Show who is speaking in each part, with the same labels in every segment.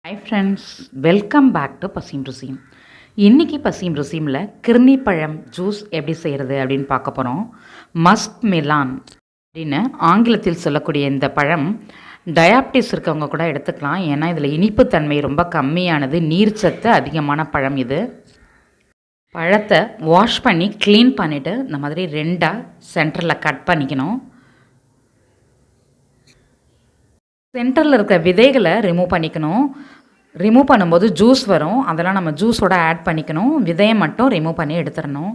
Speaker 1: Hi friends, welcome back to பசியும் ருசியும். இன்றைக்கி பசியும் ருசியுமில் கிர்னி பழம் ஜூஸ் எப்படி செய்கிறது அப்படின்னு பார்க்க போகிறோம். மஸ்க்மெலான் அப்படின்னு ஆங்கிலத்தில் சொல்லக்கூடிய இந்த பழம் டயாபிட்டிஸ் இருக்கவங்க கூட எடுத்துக்கலாம். ஏன்னா இதில் இனிப்புத்தன்மை ரொம்ப கம்மியானது, நீர்ச்சத்து அதிகமான பழம். இது பழத்தை வாஷ் பண்ணி க்ளீன் பண்ணிவிட்டு இந்த மாதிரி ரெண்டாக சென்டரில் கட் பண்ணிக்கணும். சென்டரில் இருக்க விதைகளை ரிமூவ் பண்ணிக்கணும். ரிமூவ் பண்ணும்போது ஜூஸ் வரும், அதெல்லாம் நம்ம ஜூஸோட ஆட் பண்ணிக்கணும். விதையை மட்டும் ரிமூவ் பண்ணி எடுத்துடணும்.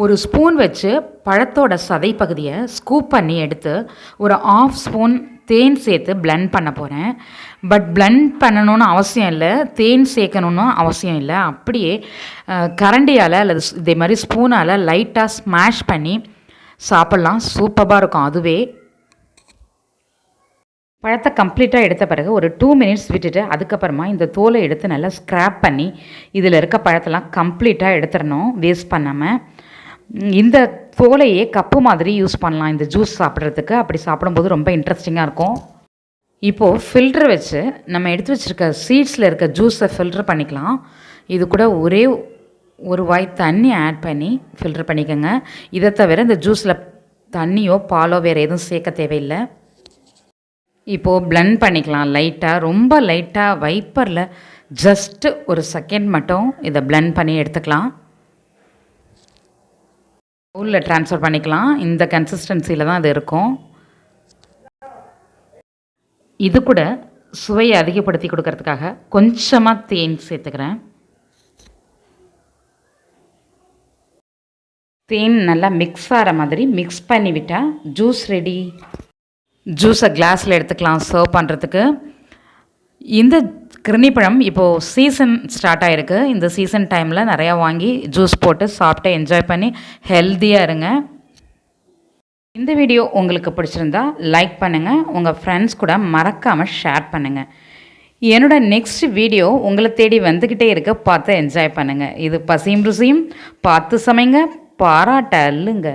Speaker 1: ஒரு ஸ்பூன் வச்சு பழத்தோட சதை பகுதியை ஸ்கூப் பண்ணி எடுத்து ஒரு 1/2 ஸ்பூன் தேன் சேர்த்து பிளெண்ட் பண்ண போகிறேன். பட் பிளெண்ட் பண்ணணும்னு அவசியம் இல்லை, தேன் சேர்க்கணுன்னு அவசியம் இல்லை. அப்படியே கரண்டியால் அல்லது இதே மாதிரி ஸ்பூனால் லைட்டாக ஸ்மாஷ் பண்ணி சாப்பிட்லாம். சூப்பராக இருக்கும். அதுவே பழத்தை கம்ப்ளீட்டாக எடுத்த பிறகு ஒரு 2 மினிட்ஸ் விட்டுட்டு அதுக்கப்புறமா இந்த தோலை எடுத்து நல்லா ஸ்க்ராப் பண்ணி இதில் இருக்க பழத்தெல்லாம் கம்ப்ளீட்டாக எடுத்துடணும், வேஸ்ட் பண்ணாமல். இந்த தோலையே கப்பு மாதிரி யூஸ் பண்ணலாம் இந்த ஜூஸ் சாப்பிட்றதுக்கு. அப்படி சாப்பிடும்போது ரொம்ப இன்ட்ரெஸ்டிங்காக இருக்கும். இப்போது ஃபில்ட்ரு வச்சு நம்ம எடுத்து வச்சுருக்க சீட்ஸில் இருக்க ஜூஸை ஃபில்ட்ரு பண்ணிக்கலாம். இது கூட ஒரே ஒரு வாய் தண்ணி ஆட் பண்ணி ஃபில்ட்ரு பண்ணிக்கோங்க. இதை தவிர இந்த ஜூஸில் தண்ணியோ பாலோ வேறு எதுவும் சேர்க்க தேவையில்லை. இப்போது பிளெண்ட் பண்ணிக்கலாம் லைட்டாக, ரொம்ப லைட்டாக வைப்பரில் ஜஸ்ட்டு ஒரு செகண்ட் மட்டும் இதை பிளெண்ட் பண்ணி எடுத்துக்கலாம். பவுலில் ட்ரான்ஸ்ஃபர் பண்ணிக்கலாம். இந்த கன்சிஸ்டன்சியில் தான் அது இருக்கும். இது கூட சுவையை அதிகப்படுத்தி கொடுக்கறதுக்காக கொஞ்சமாக தேன் சேர்த்துக்கிறேன். தேன் நல்லா மிக்ஸ் ஆகிற மாதிரி மிக்ஸ் பண்ணி விட்டால் ஜூஸ் ரெடி. ஜூஸை கிளாஸில் எடுத்துக்கலாம் சர்வ் பண்ணுறதுக்கு. இந்த கிர்னி பழம் இப்போது சீசன் ஸ்டார்ட் ஆகிருக்கு. இந்த சீசன் டைமில் நிறையா வாங்கி ஜூஸ் போட்டு சாப்பிட்டு என்ஜாய் பண்ணி ஹெல்த்தியாக இருங்க. இந்த வீடியோ உங்களுக்கு பிடிச்சிருந்தா லைக் பண்ணுங்கள், உங்கள் ஃப்ரெண்ட்ஸ் கூட மறக்காமல் ஷேர் பண்ணுங்கள். என்னோடய நெக்ஸ்ட் வீடியோ உங்களை தேடி வந்துக்கிட்டே இருக்க, பார்த்து என்ஜாய் பண்ணுங்கள். இது பசியும் ருசியும், பார்த்து சமைங்க, பாராட்ட அல்லுங்க.